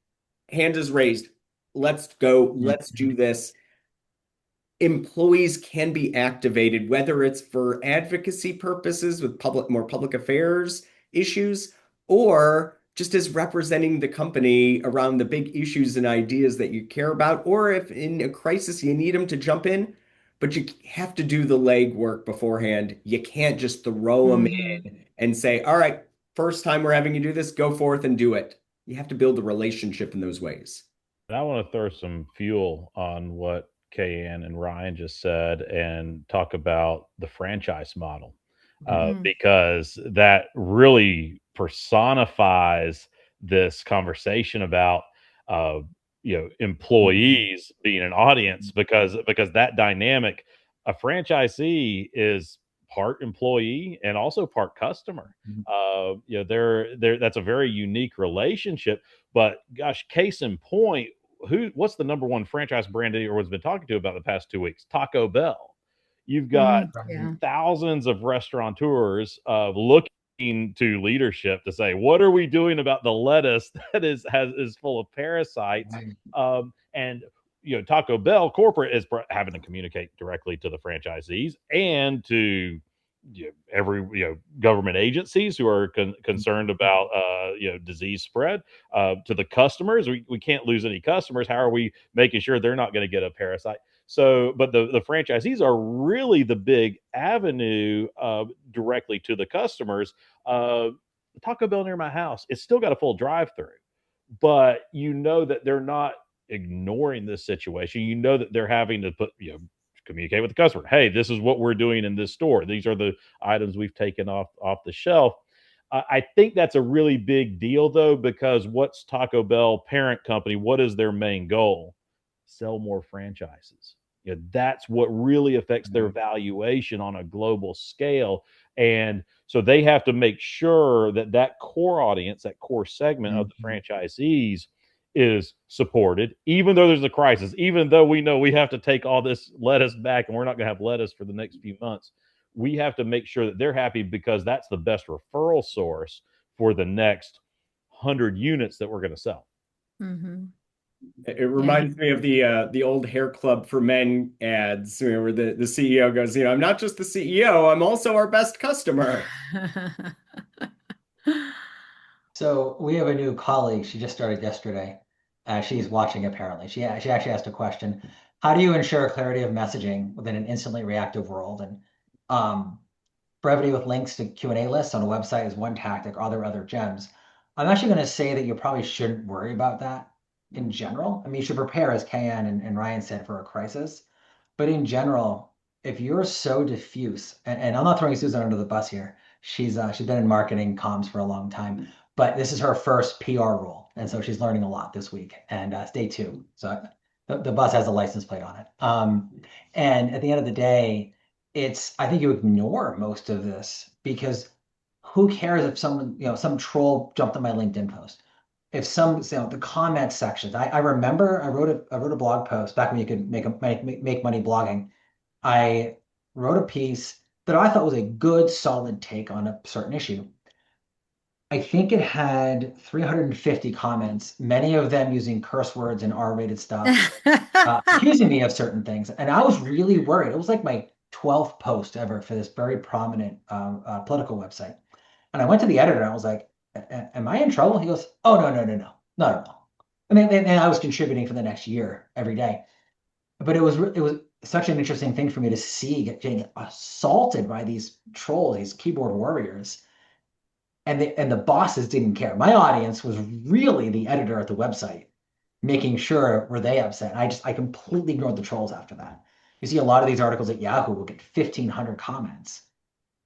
hand is raised. Let's go. Let's do this. Employees can be activated, whether it's for advocacy purposes with more public affairs issues, or just as representing the company around the big issues and ideas that you care about, or if in a crisis you need them to jump in, but you have to do the legwork beforehand. You can't just throw them in and say, all right, first time we're having you do this, go forth and do it. You have to build a relationship in those ways. And I want to throw some fuel on what KayAnn and Ryan just said and talk about the franchise model, because that really personifies this conversation about employees being an audience, because that dynamic, a franchisee is part employee and also part customer. They're that's a very unique relationship. But gosh, case in point, what's the number one franchise brand everyone's been talking to about the past 2 weeks? Taco Bell. You've got thousands of restaurateurs looking to leadership to say, what are we doing about the lettuce that is full of parasites? And Taco Bell corporate is having to communicate directly to the franchisees and to every government agencies who are concerned about disease spread, to the customers. We can't lose any customers. How are we making sure they're not going to get a parasite? So, but the franchisees are really the big avenue directly to the customers. Taco Bell near my house, it's still got a full drive-through, but that they're not ignoring this situation. That they're having to communicate with the customer. Hey, this is what we're doing in this store. These are the items we've taken off the shelf. I think that's a really big deal, though, because what's Taco Bell parent company? What is their main goal? Sell more franchises. That's what really affects their valuation on a global scale. And so they have to make sure that core audience, that core segment of the franchisees is supported, even though there's a crisis, even though we know we have to take all this lettuce back and we're not going to have lettuce for the next few months. We have to make sure that they're happy, because that's the best referral source for the next 100 units that we're going to sell. It reminds me of the old hair club for men ads, where the CEO goes, I'm not just the CEO, I'm also our best customer. So we have a new colleague. She just started yesterday. She's watching, apparently. She actually asked a question: how do you ensure clarity of messaging within an instantly reactive world? And brevity with links to Q&A lists on a website is one tactic. Are there other gems? I'm actually going to say that you probably shouldn't worry about that in general. I mean, you should prepare, as KayAnn and Ryan said, for a crisis. But in general, if you're so diffuse, and I'm not throwing Susan under the bus here. She's been in marketing comms for a long time, but this is her first PR role, and so she's learning a lot this week. And stay tuned. So the bus has a license plate on it. And at the end of the day, I think you ignore most of this, because who cares if someone, some troll jumped on my LinkedIn post? If the comment sections, I remember I wrote a blog post back when you could make money blogging. I wrote a piece that I thought was a good, solid take on a certain issue. I think it had 350 comments, many of them using curse words and R-rated stuff, accusing me of certain things. And I was really worried. It was like my 12th post ever for this very prominent political website. And I went to the editor and I was like, am I in trouble? He goes, oh, no, not at all. I mean, and I was contributing for the next year every day. But it was such an interesting thing for me to see getting assaulted by these trolls, these keyboard warriors. And the bosses didn't care. My audience was really the editor at the website. making sure were they upset. I completely ignored the trolls after that. You see a lot of these articles at Yahoo will get 1,500 comments.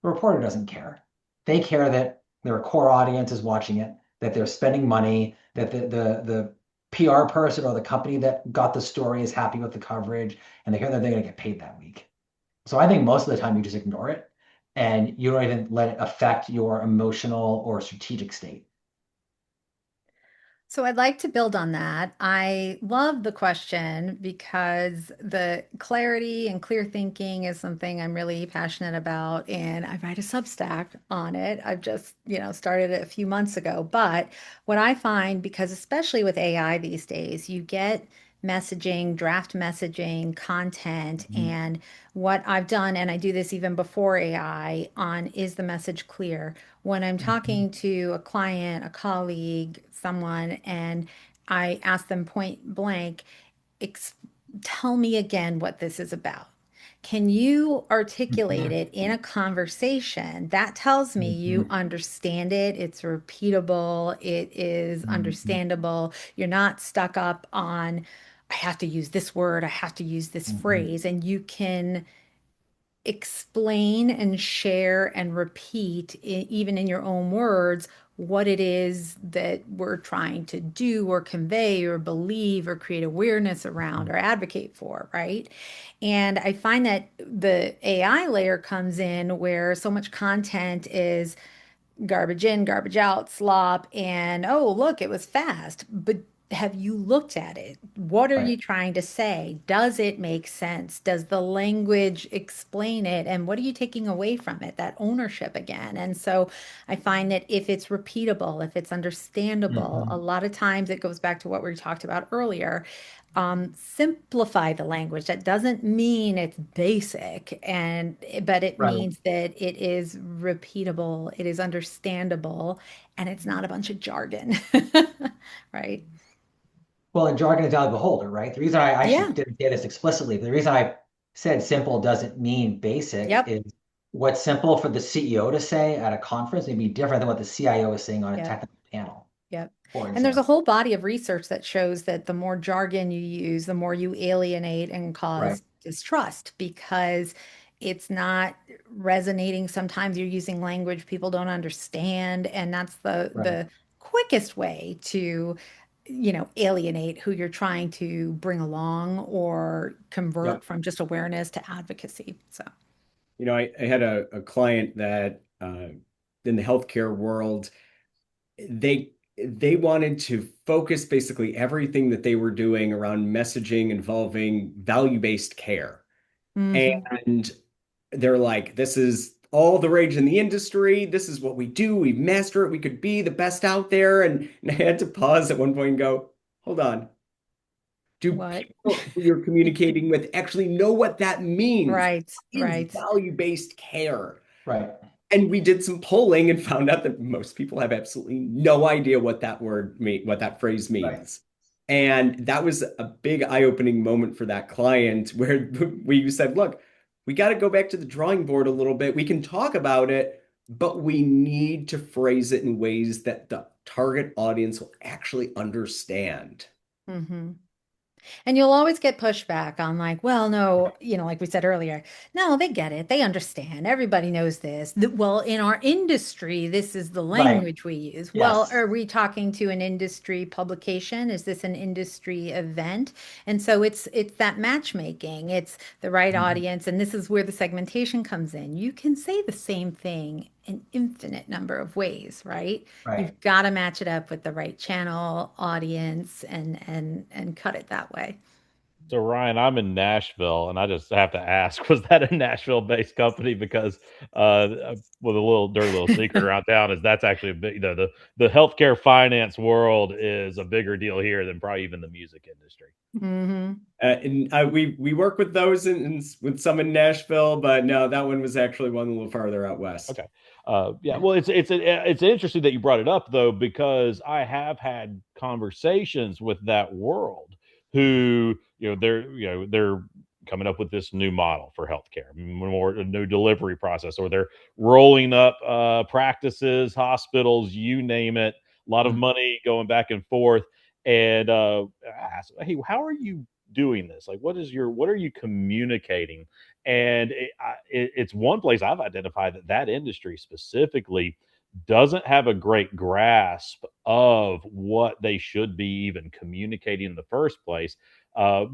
The reporter doesn't care. They care that their core audience is watching it, that they're spending money, that the PR person or the company that got the story is happy with the coverage, and they care that they're going to get paid that week. So I think most of the time you just ignore it and you don't even let it affect your emotional or strategic state. So I'd like to build on that. I love the question because the clarity and clear thinking is something I'm really passionate about, and I write a Substack on it. I've just, started it a few months ago. But what I find, because especially with AI these days, you get messaging, draft messaging, content, Mhm. and what I've done, and I do this even before AI, on is the message clear? When I'm Mhm. talking to a client, a colleague, someone, and I ask them point blank, ex tell me again what this is about. Can you articulate Mhm. it in a conversation? That tells me you Mhm. understand it, it's repeatable, it is Mhm. understandable. You're not stuck up on, I have to use this word, I have to use this Mhm. phrase, and you can explain and share and repeat, even in your own words, what it is that we're trying to do or convey or believe or create awareness around or advocate for, right? And I find that the AI layer comes in where so much content is garbage in, garbage out, slop, and oh, look, it was fast. But have you looked at it? What are Right. you trying to say? Does it make sense? Does the language explain it? And what are you taking away from it? That ownership again. And so I find that if it's repeatable, if it's understandable, a Mhm. lot of times it goes back to what we talked about earlier. Simplify the language. That doesn't mean it's basic, but it Right. means that it is repeatable, it is understandable, and it's not a bunch of jargon. Right? Well, and jargon is out of the beholder, right? The reason I actually Yeah. didn't say this explicitly, but the reason I said simple doesn't mean basic Yep. is what's simple for the CEO to say at a conference may be different than what the CIO is saying on a Yep. technical panel, Yep. for And there's a example. whole body of research that shows that the more jargon you use, the more you alienate and Right. cause distrust because it's not resonating. Sometimes you're using language people don't understand, and that's the Right. the quickest way to, alienate who you're trying to bring along or convert Yep. from just awareness to advocacy. So, I had a client that in the healthcare world, they wanted to focus basically everything that they were doing around messaging involving value-based care. mhm. And they're like, this is all the rage in the industry. This is what we do. We master it. We could be the best out there. And I had to pause at one point and go, hold on. Do What? people who you're communicating with actually know what that means? Right, What is right. value-based care? Right. And we did some polling and found out that most people have absolutely no idea what what that phrase Right. means. And that was a big eye-opening moment for that client where we said, look, we got to go back to the drawing board a little bit. We can talk about it, but we need to phrase it in ways that the target audience will actually understand. hmm And you'll always get pushback on, like, well, no, like we said earlier, no, they get it. They understand. Everybody knows this. Well, in our industry, this is the Right. language we use. Well, Yes. are we talking to an industry publication? Is this an industry event? And so it's that matchmaking. It's the right Mhm. audience, and this is where the segmentation comes in. You can say the same thing an infinite number of ways, right? Right. You've got to match it up with the right channel, audience, and cut it that way. So Ryan, I'm in Nashville, and I just have to ask: was that a Nashville-based company? Because with a little dirty little secret around town is that's actually a big, the healthcare finance world is a bigger deal here than probably even the music industry. hmm And we work with those with some in Nashville, but no, that one was actually one a little farther out west. Okay. Yeah. Well, it's interesting that you brought it up though, because I have had conversations with that world who, they're coming up with this new model for healthcare, more a new delivery process, or they're rolling up practices, hospitals, you name it, a lot of Mhm. money going back and forth. and I asked, hey, how are you doing this? Like, what are you communicating? And it's one place I've identified that industry specifically doesn't have a great grasp of what they should be even communicating in the first place,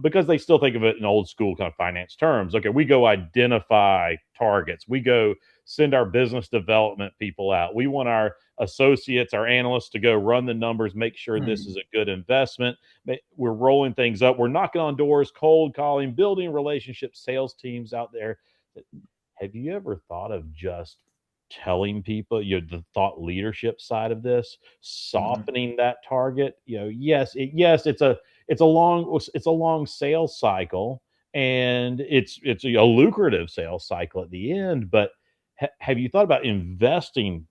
because they still think of it in old school kind of finance terms. Okay, we go identify targets, we go send our business development people out, we want our associates, our analysts to go run the numbers, make sure this is a good investment. We're rolling things up, we're knocking on doors, cold calling, building relationships, sales teams out there. Have you ever thought of just telling people, the thought leadership side of this, softening that target? Yes, it's a long sales cycle, and it's a lucrative sales cycle at the end. But have you thought about investing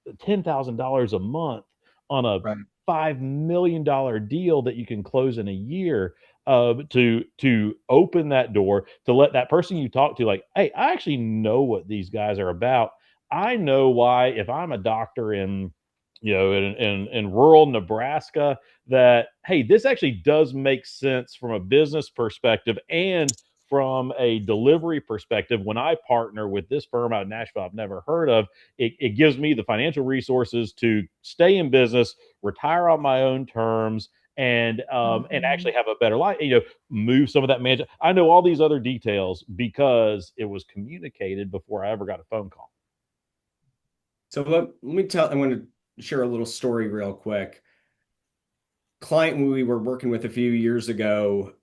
$10,000 a month on a Right. $5 million deal that you can close in a year, to open that door, to let that person you talk to, like, hey, I actually know what these guys are about. I know why, if I'm a doctor in in rural Nebraska, that, hey, this actually does make sense from a business perspective and from a delivery perspective. When I partner with this firm out of Nashville I've never heard of, it gives me the financial resources to stay in business, retire on my own terms, and actually have a better life. Move some of that management. I know all these other details because it was communicated before I ever got a phone call. So I want to share a little story real quick. Client we were working with a few years ago,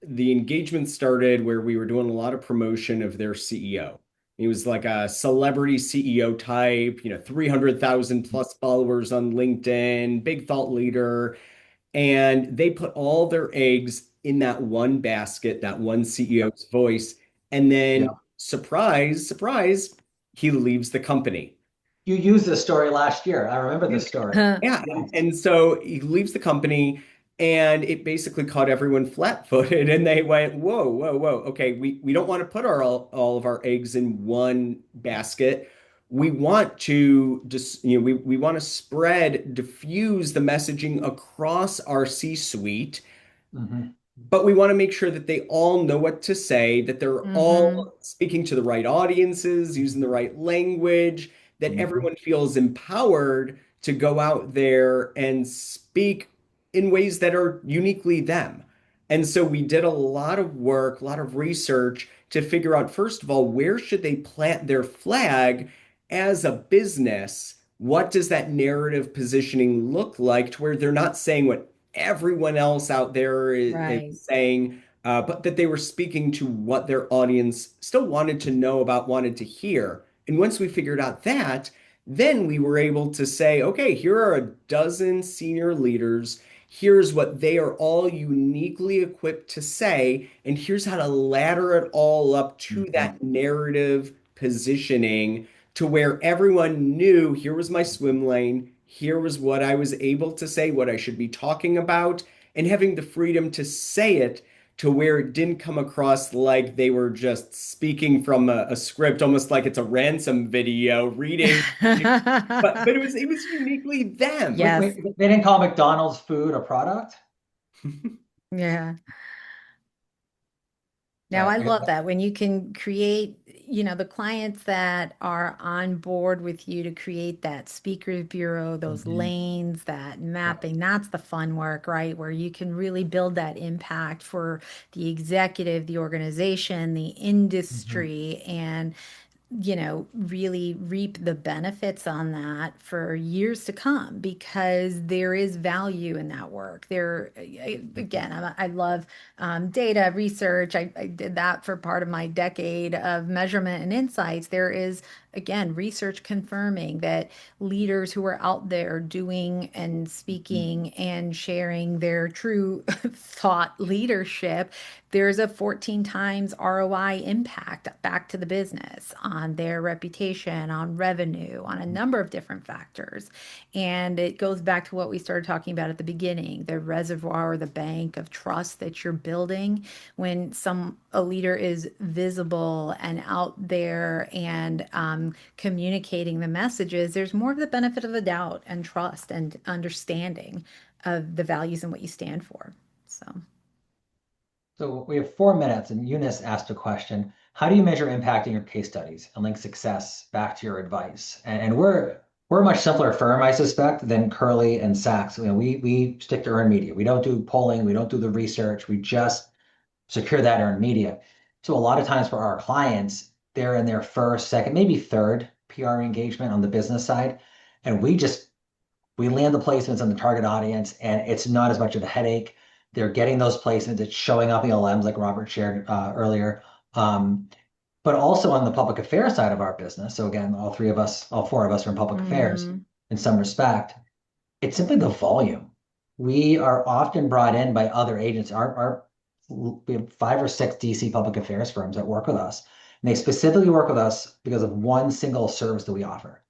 the engagement started where we were doing a lot of promotion of their CEO. He was like a celebrity CEO type, 300,000 plus followers on LinkedIn, big thought leader. And they put all their eggs in that one basket, that one CEO's voice. And then, Yeah. surprise, surprise, he leaves the company. You used this story last year. I remember this story. Yeah. Yes. And so he leaves the company, and it basically caught everyone flat-footed, and they went, whoa, whoa, whoa. Okay, we don't want to put all of our eggs in one basket. We want to just, we want to diffuse the messaging across our C-suite, Hmm. but we want to make sure that they all know what to say, that they're Hmm. all speaking to the right audiences, using the right language, that Hmm. everyone feels empowered to go out there and speak in ways that are uniquely them. And so we did a lot of work, a lot of research to figure out, first of all, where should they plant their flag as a business? What does that narrative positioning look like, to where they're not saying what everyone else out there is Right. saying, but that they were speaking to what their audience still wanted to know about, wanted to hear. And once we figured out that, then we were able to say, okay, here are a dozen senior leaders. Here's what they are all uniquely equipped to say. And here's how to ladder it all up to Hmm. that narrative positioning, to where everyone knew here was my swim lane, here was what I was able to say, what I should be talking about, and having the freedom to say it to where it didn't come across like they were just speaking from a script, almost like it's a ransom video reading. But it was uniquely them. Yes. Wait, they didn't call McDonald's food a product? Yeah. Now, Right. I love that when you can create, the clients that are on board with you to create that speakers bureau, those Mhm. lanes, that Yeah. mapping, that's the fun work, right? Where you can really build that impact for the executive, the organization, the Mhm. industry, and really reap the benefits on that for years to come, because there is value in that work. Mhm. Again, I love data research. I did that for part of my decade of measurement and insights. There is, again, research confirming that leaders who are out there doing and Mhm. speaking and sharing their true thought leadership, there's a 14 times ROI impact back to the business on their reputation, on revenue, on a number of different factors. And it goes back to what we started talking about at the beginning, the reservoir, the bank of trust that you're building when a leader is visible and out there and communicating the messages, there's more of the benefit of the doubt and trust and understanding of the values and what you stand for. So we have 4 minutes, and Eunice asked a question. How do you measure impact in your case studies and link success back to your advice? And we're a much simpler firm, I suspect, than Curley and Sachs. We stick to earned media. We don't do polling. We don't do the research. We just secure that earned media. So a lot of times for our clients, they're in their first, second, maybe third PR engagement on the business side, and we land the placements on the target audience, and it's not as much of a headache. They're getting those placements. It's showing up in LMs like Robert shared earlier. Um, but also on the public affairs side of our business. So again, all 4 of us are in public affairs in some respect. It's simply the volume. We are often brought in by other agents. We have 5 or 6 DC public affairs firms that work with us, and they specifically work with us because of one single service that we offer.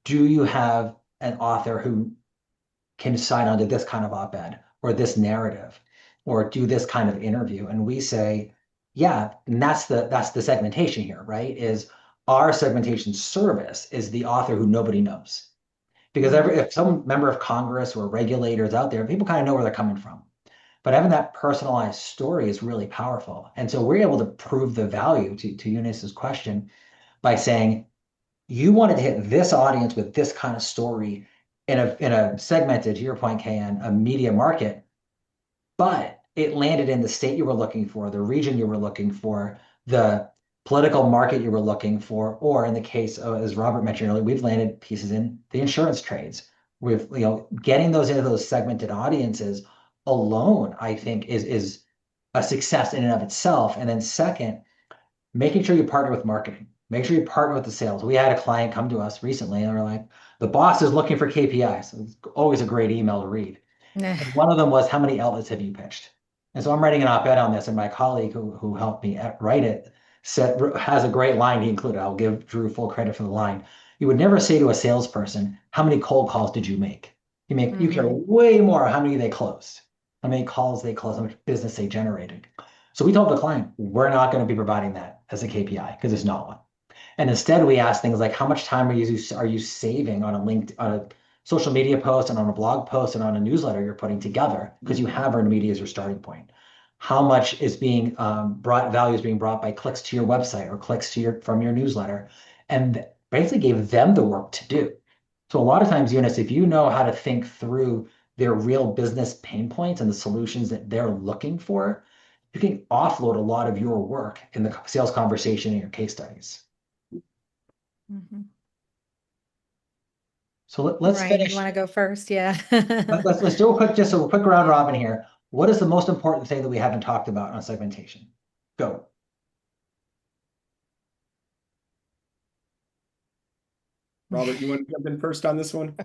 Do you have an author who can sign on to this kind of op-ed or this narrative or do this kind of interview? And we say, yeah, and that's the segmentation here, right? Is our segmentation service is the author who nobody knows. Because if some member of Congress or regulators out there, people kind of know where they're coming from. But having that personalized story is really powerful. And so we're able to prove the value to Eunice's question by saying, you wanted to hit this audience with this kind of story in a segmented, to your point, KayAnn, a media market, but it landed in the state you were looking for, the region you were looking for, the political market you were looking for, or in the case of, as Robert mentioned earlier, we've landed pieces in the insurance trades. With getting those into those segmented audiences alone, I think is a success in and of itself. And then second, making sure you partner with marketing. Make sure you partner with the sales. We had a client come to us recently and they're like, the boss is looking for KPIs. It's always a great email to read. And one of them was, how many outlets have you pitched? And so I'm writing an op-ed on this, and my colleague who helped me write it has a great line he included. I'll give Drew full credit for the line. You would never say to a salesperson, how many cold calls did you make? You care way more how many they closed, how many calls they closed, how much business they generated. So we told the client, we're not going to be providing that as a KPI because it's not one. And instead, we ask things like, how much time are you saving on a social media post and on a blog post and on a newsletter you're putting together because you have earned media as your starting point? How much is being value is being brought by clicks to your website or clicks from your newsletter, and basically gave them the work to do. So a lot of times, Eunice, if you know how to think through their real business pain points and the solutions that they're looking for, you can offload a lot of your work in the sales conversation in your case studies. So let's Ryan, finish. you want to go first? Yeah. let's do a quick round robin here. What is the most important thing that we haven't talked about on segmentation? Go. Robert, you want to jump in first on this one?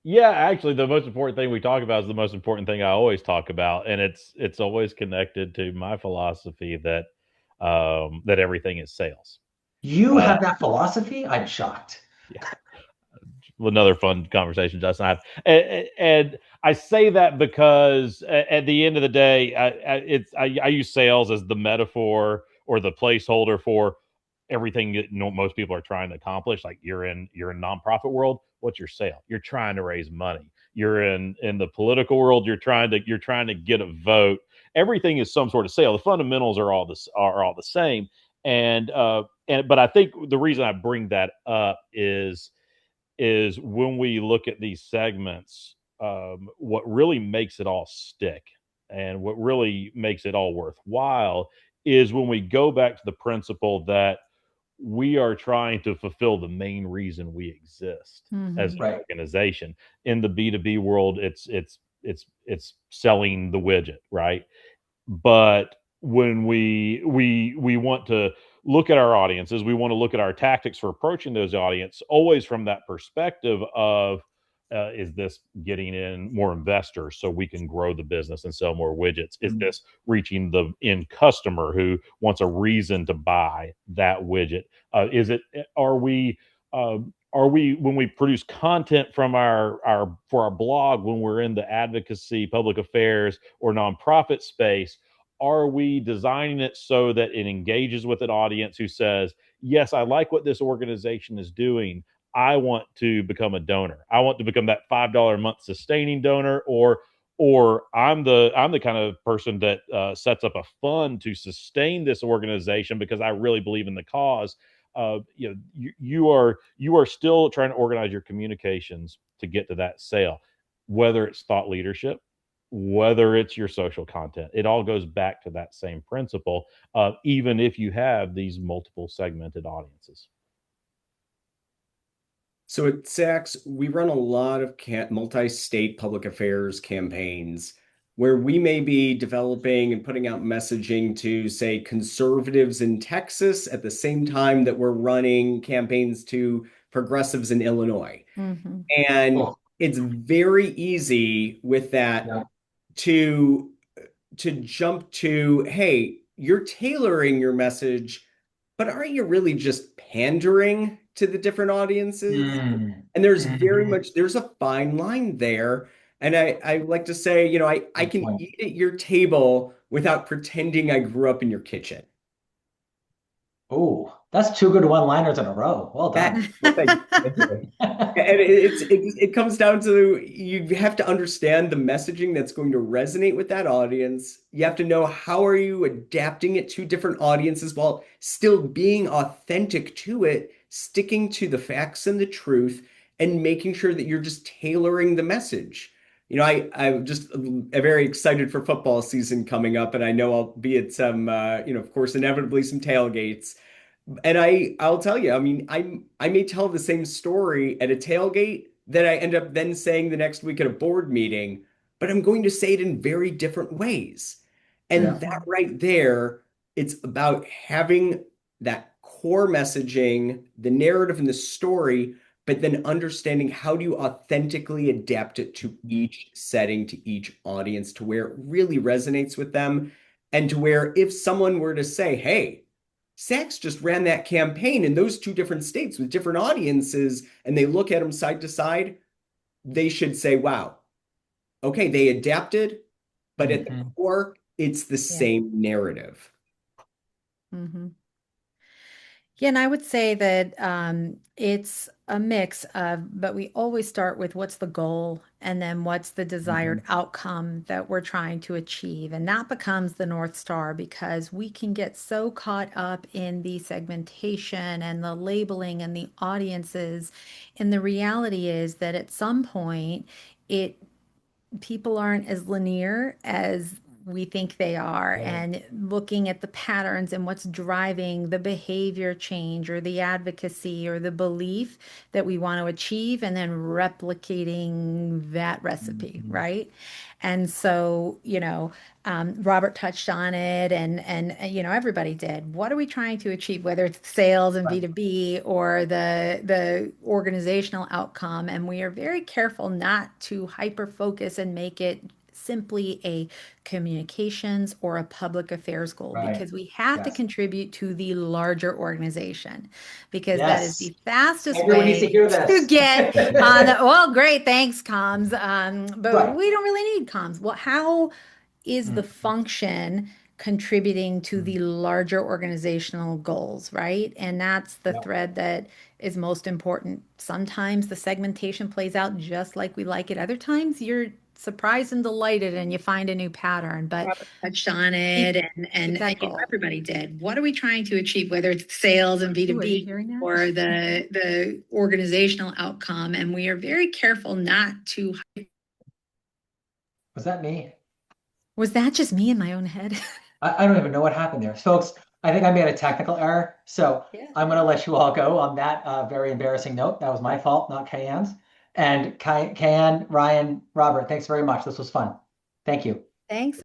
Yeah, actually, the most important thing we talk about is the most important thing I always talk about, and it's always connected to my philosophy that that everything is sales. You have that philosophy? I'm shocked. Yeah. Another fun conversation Justin and I have, and I say that because at the end of the day, I use sales as the metaphor or the placeholder for everything that most people are trying to accomplish. Like you're in nonprofit world, what's your sale? You're trying to raise money. You're in the political world, you're trying to get a vote. Everything is some sort of sale. The fundamentals are all the same. And but I think the reason I bring that up is when we look at these segments, what really makes it all stick and what really makes it all worthwhile is when we go back to the principle that we are trying to fulfill the main reason we exist as an organization. In the B2B world, it's selling the widget, right? But when we want to look at our audiences, we want to look at our tactics for approaching those audience always from that perspective of is this getting in more investors so we can grow the business and sell more widgets? Is this reaching the end customer who wants a reason to buy that widget? Are we when we produce content from for our blog, when we're in the advocacy, public affairs, or nonprofit space, are we designing it so that it engages with an audience who says, yes, I like what this organization is doing. I want to become a donor. I want to become that $5 a month sustaining donor, or I'm the kind of person that sets up a fund to sustain this organization because I really believe in the cause. You are still trying to organize your communications to get to that sale, whether it's thought leadership, whether it's your social content. It all goes back to that same principle, even if you have these multiple segmented audiences. So at Sachs, we run a lot of multi-state public affairs campaigns where we may be developing and putting out messaging to, say, conservatives in Texas at the same time that we're running campaigns to progressives in Illinois. Mm-hmm. And Oh, it's very easy with that yeah. to jump to, hey, you're tailoring your message, but aren't you really just pandering to the different audiences? Mm. And there's very Mhm. much, there's a fine line there. And I like to say, I Good can point. eat at your table without pretending I grew up in your kitchen. Oh, that's two good one-liners in a row. Well done. That, well, thank you. Thank you. And it comes down to you have to understand the messaging that's going to resonate with that audience. You have to know how are you adapting it to different audiences while still being authentic to it, sticking to the facts and the truth, and making sure that you're just tailoring the message. I'm just very excited for football season coming up, and I know I'll be at some, of course, inevitably some tailgates. And I'll tell you, I mean, I may tell the same story at a tailgate that I end up then saying the next week at a board meeting, but I'm going to say it in very different ways. And Yeah. that right there, it's about having that core messaging, the narrative and the story, but then understanding how do you authentically adapt it to each setting, to each audience, to where it really resonates with them, and to where if someone were to say, hey, Sachs just ran that campaign in those two different states with different audiences, and they look at them side to side, they should say, wow, okay, they adapted, but at the Mhm. core, it's the Yeah. same narrative. Mm-hmm. Yeah, and I would say that it's a mix of, but we always start with what's the goal and then what's the desired Mhm. outcome that we're trying to achieve. And that becomes the North Star because we can get so caught up in the segmentation and the labeling and the audiences. And the reality is that at some point, it people aren't as linear as we think they are, Right. and looking at the patterns and what's driving the behavior change or the advocacy or the belief that we want to achieve, and then replicating that recipe, Mhm. right? And so, Robert touched on it, and everybody did. What are we trying to achieve, whether it's sales and Right. B2B or the organizational outcome? And we are very careful not to hyper focus and make it simply a communications or a public affairs goal, Right. because we have to Yes. contribute to the larger organization, because that is Yes. the fastest Everyone needs to way hear to this. get on the, well, great, thanks, comms. But Right. we don't really need comms. Well, how is the Mhm. function contributing to Mhm. the larger organizational goals, right? And that's the Yep. thread that is most important. Sometimes the segmentation plays out just like we like it. Other times you're surprised and delighted and you find a new pattern. But Robert touched on keep, it, and keep that goal. everybody did. What are we trying to achieve, whether it's sales and Ooh, are you B2B hearing that? or the organizational outcome? And we are very careful not to. Was that me? Was that just me in my own head? I don't even know what happened there. Folks, I think I made a technical error. So Yeah. I'm going to let you all go on that very embarrassing note. That was my fault, not KayAnn's. And KayAnn, Ryan, Robert, thanks very much. This was fun. Thank you. Thanks.